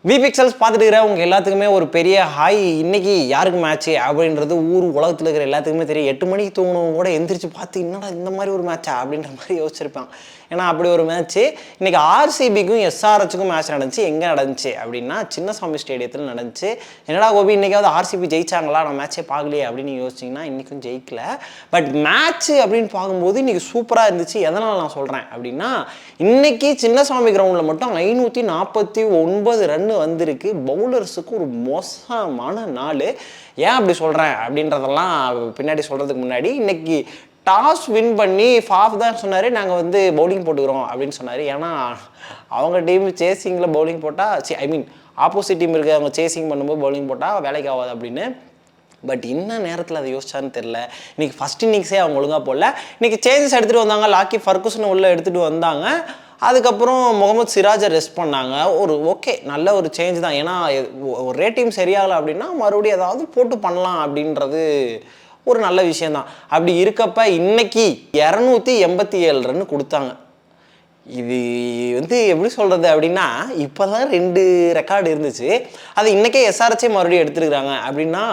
விபிக்சல்ஸ் பார்த்துட்டு இருக்கிற உங்கள் எல்லாத்துக்குமே ஒரு பெரிய ஹாய். இன்னைக்கு யாருக்கு மேட்ச்சு அப்படின்றது ஊர் உலகத்தில் இருக்கிற எல்லாத்துக்குமே தெரியும். 8 மணிக்கு தூங்கணும் கூட எந்திரிச்சு பார்த்து என்னடா இந்த மாதிரி ஒரு மேட்சா அப்படின்ற மாதிரி யோசிச்சிருப்பான். ஏன்னா அப்படி ஒரு மேட்ச்சு இன்றைக்கி ஆர்சிபிக்கும் எஸ்ஆர்ஹெச்சுக்கும் மேட்ச் நடந்துச்சு. எங்கே நடந்துச்சு அப்படின்னா சின்னசாமி ஸ்டேடியத்தில் நடந்துச்சு. என்னடா கோபி இன்றைக்காவது ஆர்சிபி ஜெயிச்சாங்களா, நான் மேட்ச்சே பார்க்கலையே அப்படின்னு யோசிச்சிங்கன்னா இன்றைக்கும் ஜெயிக்கல. பட் மேட்ச்சு அப்படின்னு பார்க்கும்போது இன்றைக்கி சூப்பராக இருந்துச்சு. எதனால் நான் சொல்கிறேன் அப்படின்னா, இன்றைக்கி சின்னசாமி கிரவுண்டில் மட்டும் 549 ரன் வந்திருக்கு. பவுலர்ஸுக்கு ஒரு மோசமான நாள். ஏன் அப்படி சொல்கிறேன் அப்படின்றதெல்லாம் பின்னாடி சொல்கிறதுக்கு முன்னாடி, இன்றைக்கி டாஸ் வின் பண்ணி ஃபாஃப் தான் சொன்னார், நாங்கள் வந்து பவுலிங் போட்டுக்கிறோம் அப்படின்னு சொன்னார். ஏன்னா அவங்க டீம் சேசிங்கில் பவுலிங் போட்டால் ஆப்போசிட் டீம் இருக்குது, அவங்க சேசிங் பண்ணும்போது பவுலிங் போட்டால் வேலைக்கு ஆகாது அப்படின்னு. பட் இன்ன நேரத்தில் அதை யோசிச்சான்னு தெரில. இன்றைக்கி ஃபஸ்ட் இன்னிங்ஸே அவங்க ஒழுங்காக போடல. இன்றைக்கி சேஞ்சஸ் எடுத்துகிட்டு வந்தாங்க. லாக்கி ஃபர்குசன் உள்ளே எடுத்துகிட்டு வந்தாங்க. அதுக்கப்புறம் முகமது சிராஜை ரெஸ்ட் பண்ணாங்க. ஒரு ஓகே நல்ல ஒரு சேஞ்ச் தான். ஏன்னா ஒரே டீம் சரியாகலை அப்படின்னா மறுபடியும் ஏதாவது போட்டு பண்ணலாம் அப்படின்றது ஒரு நல்ல விஷயந்தான். அப்படி இருக்கப்ப இன்னைக்கு 287 ரன் கொடுத்தாங்க. இது வந்து எப்படி சொல்கிறது அப்படின்னா, இப்போ தான் 2 ரெக்கார்டு இருந்துச்சு. அது இன்றைக்கே எஸ்ஆர்ஹெச்சே மறுபடியும் எடுத்துருக்குறாங்க. அப்படின்னா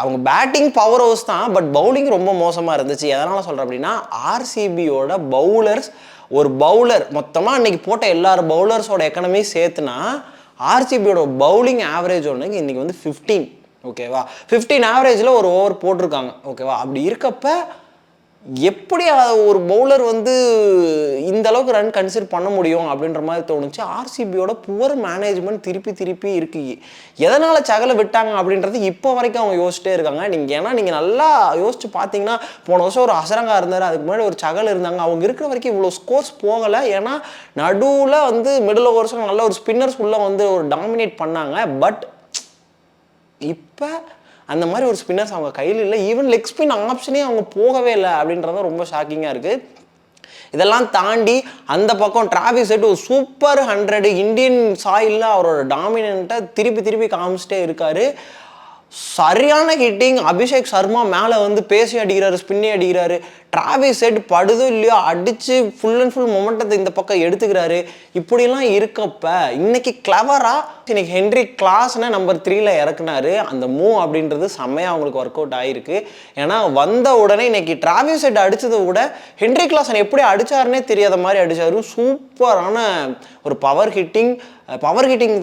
அவங்க பேட்டிங் பவர் ஹவுஸ் தான், பட் பவுலிங் ரொம்ப மோசமாக இருந்துச்சு. எதனால் சொல்கிறேன் அப்படின்னா, ஆர்சிபியோட பவுலர்ஸ், ஒரு பவுலர் மொத்தமாக இன்றைக்கி போட்ட எல்லாரும் பவுலர்ஸோட எக்கனமி சேர்த்துனா ஆர்சிபியோட பவுலிங் ஆவரேஜ் ஒன்றுக்கு இன்றைக்கி வந்து 15. ஓகேவா, 15 ஆவரேஜில் ஒரு ஓவர் போட்டிருக்காங்க. ஓகேவா, அப்படி இருக்கப்ப எப்படி ஒரு பவுலர் வந்து இந்த அளவுக்கு ரன் கன்சிடர் பண்ண முடியும் அப்படின்ற மாதிரி தோணுச்சு. ஆர்சிபியோட புவர் மேனேஜ்மெண்ட் திருப்பி இருக்கு. எதனால் சகலை விட்டாங்க அப்படின்றது இப்போ வரைக்கும் அவங்க யோசிச்சிட்டே இருக்காங்க. நீங்கள் நல்லா யோசிச்சு பார்த்தீங்கன்னா, போன வருஷம் ஒரு அசரங்கா இருந்தார், அதுக்கு முன்னாடி ஒரு சகல் இருந்தாங்க. அவங்க இருக்கிற வரைக்கும் இவ்வளோ ஸ்கோர்ஸ் போகலை. ஏன்னா நடுவில் வந்து மிடில் ஓவர்ஸில் நல்ல ஒரு ஸ்பின்னர்ஸ் உள்ள வந்து ஒரு டாமினேட் பண்ணாங்க. பட் இப்போ அந்த மாதிரி ஒரு ஸ்பின்னர்ஸ் அவங்க கையில் இல்லை. ஈவன் லெக் ஸ்பின் ஆப்ஷனே அவங்க போகவே இல்லை அப்படின்றத ரொம்ப ஷாக்கிங்காக இருக்குது. இதெல்லாம் தாண்டி அந்த பக்கம் டிராவிஸ் ஹெட் ஒரு சூப்பர் 100 இந்தியன் சாயிலில் அவரோட டாமினண்ட்டை திருப்பி காமிச்சிட்டே இருக்காரு. சரியான ஹிட்டிங். அபிஷேக் சர்மா மேலே வந்து பேசி அடிக்கிறாரு, ஸ்பின்னே அடிக்கிறாரு. டிராவிஸ் ஹெட் படுதோ இல்லையோ அடித்து ஃபுல் அண்ட் ஃபுல் மொமெண்டத்தை இந்த பக்கம் எடுத்துக்கிறாரு. இப்படிலாம் இருக்கப்ப இன்னைக்கு கிளவராக இன்னைக்கு ஹென்ரி கிளாஸ்னை நம்பர் 3ல் இறக்குனாரு. அந்த மூவ் அப்படின்றது செம்மையாக அவங்களுக்கு ஒர்க் அவுட் ஆகிருக்கு. ஏன்னா வந்த உடனே இன்னைக்கு டிராவிஸ் ஹெட் அடித்ததை விட ஹென்ரி கிளாஸன் எப்படி அடித்தாருன்னே தெரியாத மாதிரி அடித்தார். சூப்பரான ஒரு பவர் ஹிட்டிங்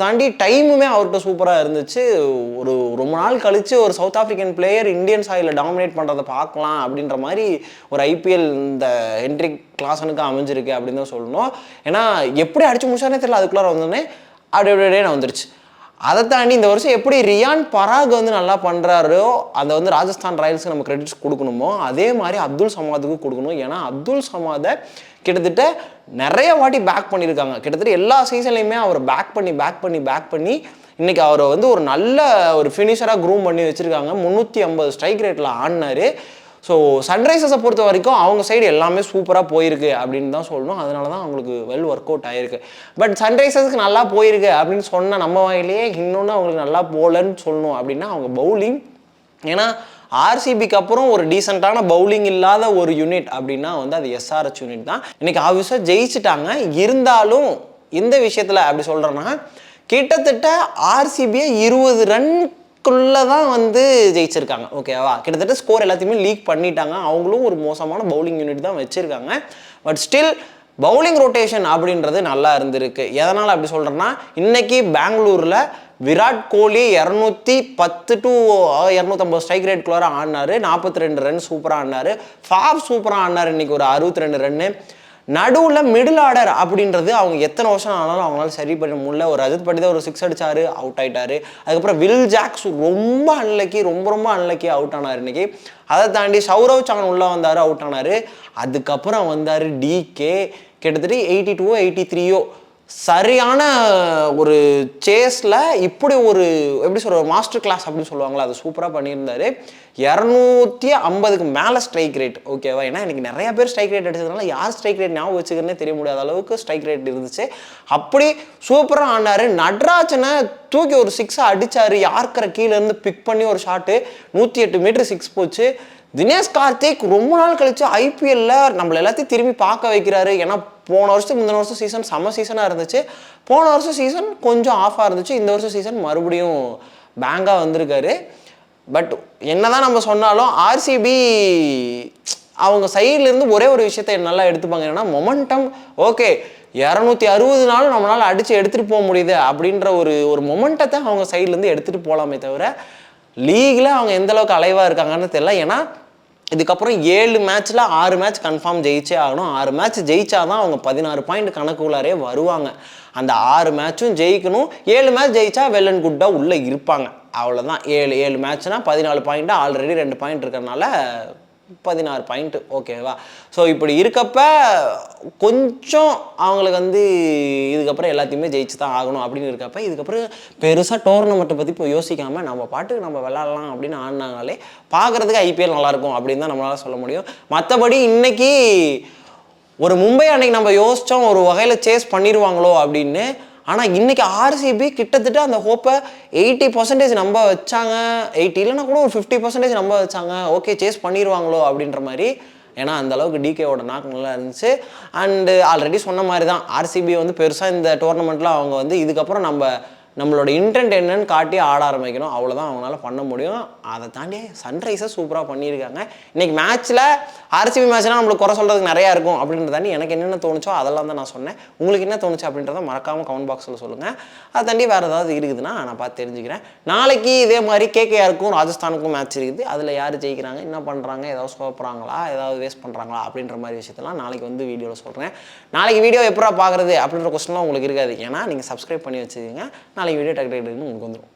தாண்டி டைமுமே அவர்கிட்ட சூப்பராக இருந்துச்சு. ஒரு ரொம்ப நாள் கழித்து ஒரு south African player Indian soil dominate பண்ணுறதை பார்க்கலாம் அப்படின்ற மாதிரி ஒரு ஐபிஎல் இந்த ஹென்ரி கிளாஸனுக்கு அமைஞ்சிருக்கு அப்படின்னு தான் சொல்லணும். ஏன்னா எப்படி அடிச்சு முடிச்சானே தெரியல, அதுக்குள்ளார வந்தோடனே அப்படியே நான் வந்துருச்சு. அதை தாண்டி இந்த வருஷம் எப்படி ரியான் பராக் வந்து நல்லா பண்ணுறாரோ, அதை வந்து ராஜஸ்தான் ராயல்ஸுக்கு நம்ம கிரெடிட்ஸ் கொடுக்கணுமோ அதே மாதிரி அப்துல் சமாதுக்கு கொடுக்கணும். ஏன்னா அப்துல் சமாதை கிட்டத்தட்ட நிறைய வாட்டி பேக் பண்ணியிருக்காங்க. கிட்டத்தட்ட எல்லா சீசன்லையுமே அவர் பேக் பண்ணி இன்றைக்கி அவரை வந்து ஒரு நல்ல ஒரு ஃபினிஷராக க்ரூம் பண்ணி வச்சுருக்காங்க. 350 ஸ்ட்ரைக் ரேட்டில் ஆடினார். ஸோ சன்ரைசர்ஸை பொறுத்த வரைக்கும் அவங்க சைடு எல்லாமே சூப்பராக போயிருக்கு அப்படின்னு தான் சொல்லணும். அதனால தான் அவங்களுக்கு வெல் ஒர்க் அவுட் ஆகிருக்கு. பட் சன்ரைசர்ஸ்க்கு நல்லா போயிருக்கு அப்படின்னு சொன்னால் நம்ம வாயிலேயே இன்னொன்று அவங்களுக்கு நல்லா போகலன்னு சொல்லணும் அப்படின்னா அவங்க பவுலிங். ஏன்னா ஆர்சிபிக்கு அப்புறம் ஒரு டீசெண்டான பவுலிங் இல்லாத ஒரு யூனிட் அப்படின்னா வந்து அது எஸ்ஆர்ஹெச் யூனிட் தான். இன்றைக்கி ஆப்வியஸாக ஜெயிச்சிட்டாங்க. இருந்தாலும் இந்த விஷயத்தில் அப்படி சொல்கிறேன்னா, கிட்டத்தட்ட ஆர்சிபியை 20 ரன்குள்ளே தான் வந்து ஜெயிச்சிருக்காங்க. ஓகேவா, கிட்டத்தட்ட ஸ்கோர் எல்லாத்தையுமே லீக் பண்ணிட்டாங்க. அவங்களும் ஒரு மோசமான பவுலிங் யூனிட் தான் வச்சுருக்காங்க. பட் ஸ்டில் பவுலிங் ரொட்டேஷன் அப்படின்றது நல்லா இருந்திருக்கு. எதனால் அப்படி சொல்கிறேன்னா, இன்றைக்கி பெங்களூரில் விராட் கோலி 210 to 250 ஸ்ட்ரைக் ரேட்குள்ளார ஆடினார். 42 ரன் சூப்பராக ஆடினார். ஃபாப் சூப்பராக ஆடினார். இன்றைக்கி ஒரு 62 ரன்னு. நடுவில் மிடில் ஆர்டர் அப்படின்றது அவங்க எத்தனை வருஷம் ஆனாலும் அவங்களால சரி பண்ண முடியல. ஒரு ரஜத் பட்டிதார் ஒரு 6 அடித்தார், அவுட் ஆகிட்டார். அதுக்கப்புறம் வில் ஜாக்ஸ் ரொம்ப அன்லக்கி அவுட் ஆனார் இன்றைக்கி. அதை தாண்டி சௌரவ் சௌஹான் உள்ளே வந்தார், அவுட் ஆனார். அதுக்கப்புறம் வந்தார் டிகே, கிட்டத்தட்ட 82 83 சரியான ஒரு சேஸில் இப்படி ஒரு எப்படி சொல்கிற மாஸ்டர் கிளாஸ் அப்படின்னு சொல்லுவாங்களா, அது சூப்பராக பண்ணியிருந்தார். 250க்கு மேலே ஸ்ட்ரைக் ரேட். ஓகேவா, ஏன்னா எனக்கு நிறைய பேர் ஸ்ட்ரைக் ரேட் அடிச்சதுனால யார் ஸ்ட்ரைக் ரேட் ஞாபகம் வச்சுக்கிறனே தெரிய முடியாத அளவுக்கு ஸ்ட்ரைக் ரேட் இருந்துச்சு. அப்படி சூப்பராக ஆனார். நட்ராஜனை தூக்கி ஒரு 6 அடித்தார். யார்க்கரை கீழேருந்து பிக் பண்ணி ஒரு ஷாட்டு 108 மீட்டர் 6 போச்சு. தினேஷ் கார்த்திக் ரொம்ப நாள் கழிச்சு ஐபிஎல்ல நம்மள எல்லாத்தையும் திரும்பி பார்க்க வைக்கிறாரு. ஏன்னா போன வருஷத்துக்கு முந்தின வருஷம் சீசன் செம்ம சீசனாக இருந்துச்சு. போன வருஷம் சீசன் கொஞ்சம் ஆஃபாக இருந்துச்சு. இந்த வருஷம் சீசன் மறுபடியும் பேங்காக வந்திருக்காரு. பட் என்னதான் நம்ம சொன்னாலும் ஆர்சிபி அவங்க சைட்லேருந்து ஒரே ஒரு விஷயத்தை நல்லா எடுத்துப்பாங்க. என்னன்னா மொமெண்டம். ஓகே, 260 நாளும் நம்மளால் அடித்து எடுத்துகிட்டு போக முடியுது அப்படின்ற ஒரு மொமெண்டத்தை அவங்க சைட்லேருந்து எடுத்துகிட்டு போகலாமே தவிர லீகில் அவங்க எந்தளவுக்கு அலைவாக இருக்காங்கன்னு தெரியல. ஏன்னா இதுக்கப்புறம் 7 மேட்ச்சில் 6 மேட்ச் கன்ஃபார்ம் ஜெயிச்சே ஆகணும். 6 மேட்ச் ஜெயிச்சா தான் அவங்க 16 பாயிண்ட் கணக்குள்ளாரே வருவாங்க. அந்த 6 மேட்சும் ஜெயிக்கணும். 7 மேட்ச் ஜெயிச்சா வெல் அண்ட் குட்டாக உள்ளே இருப்பாங்க. அவ்வளோதான். 7 மேட்ச்னால் 14 பாயிண்ட்டு. ஆல்ரெடி 2 பாயிண்ட் இருக்கிறனால 16 பாயிண்ட்டு. ஓகேவா? ஸோ இப்படி இருக்கப்ப கொஞ்சம் அவங்களுக்கு இதுக்கப்புறம் எல்லாத்தையுமே ஜெயிச்சு தான் ஆகணும் அப்படின்னு இருக்கப்ப இதுக்கப்புறம் பெருசாக டோர்னமெண்ட்டை பற்றி இப்போ யோசிக்காமல் நம்ம பாட்டுக்கு நம்ம விளாட்லாம் அப்படின்னு ஆடினாங்களே பார்க்குறதுக்கு ஐபிஎல் நல்லாயிருக்கும் அப்படின்னு தான் நம்மளால் சொல்ல முடியும். மற்றபடி இன்னைக்கு ஒரு மும்பை அன்னைக்கு நம்ம யோசித்தோம் ஒரு வகையில் சேஸ் பண்ணிடுவாங்களோ அப்படின்னு. ஆனால் இன்றைக்கி ஆர்சிபி கிட்டத்தட்ட அந்த ஹோப்பை 80% நம்ப வச்சாங்க. 80 இல்லைன்னா கூட ஒரு 50% நம்ப வச்சாங்க. ஓகே, சேஸ் பண்ணிடுவாங்களோ அப்படின்ற மாதிரி. ஏன்னா அந்தளவுக்கு டிகேவோட நாக்கு நல்லா இருந்துச்சு. அண்டு ஆல்ரெடி சொன்ன மாதிரி தான் ஆர்சிபி பெருசாக இந்த டோர்னமெண்ட்டில் அவங்க இதுக்கப்புறம் நம்மளோட இன்டென்ட் என்னன்னு காட்டி ஆட ஆரம்பிக்கணும். அவ்வளோதான் அவங்களால பண்ண முடியும். அதை தாண்டி சன்ரைசர்ஸ் சூப்பராக பண்ணியிருக்காங்க. இன்றைக்கி மேட்ச்சில் ஆர்சிபி மேட்ச்னால் நம்மளுக்கு குறை சொல்கிறதுக்கு நிறையா இருக்கும் அப்படின்றத தாண்டி எனக்கு என்னென்ன தோணுச்சோ அதெல்லாம் தான் நான் சொன்னேன். உங்களுக்கு என்ன தோணுச்சு அப்படின்றத மறக்காமல் கமெண்ட் பாக்ஸில் சொல்லுங்கள். அதை தாண்டி வேறு ஏதாவது இருக்குதுன்னா நான் பார்த்து தெரிஞ்சுக்கிறேன். நாளைக்கு இதே மாதிரி கேகேஆருக்கும் ராஜஸ்தானுக்கும் மேட்ச் இருக்குது. அதில் யார் ஜெயிக்கிறாங்க, என்ன பண்ணுறாங்க, ஏதாவது சோப்புறாங்களா, ஏதாவது வேஸ்ட் பண்ணுறாங்களா அப்படின்ற மாதிரி விஷயத்தெல்லாம் நாளைக்கு வீடியோவில் சொல்கிறேன். நாளைக்கு வீடியோ எப்படா பார்க்குறது அப்படின்ற கொஸ்டின்லாம் உங்களுக்கு இருக்காது. ஏன்னா நீங்கள் சப்ஸ்கிரைப் பண்ணி வச்சுக்கோங்க. நாளைக்கு வீடியோ டக்கு உங்களுக்கு வந்துடும்.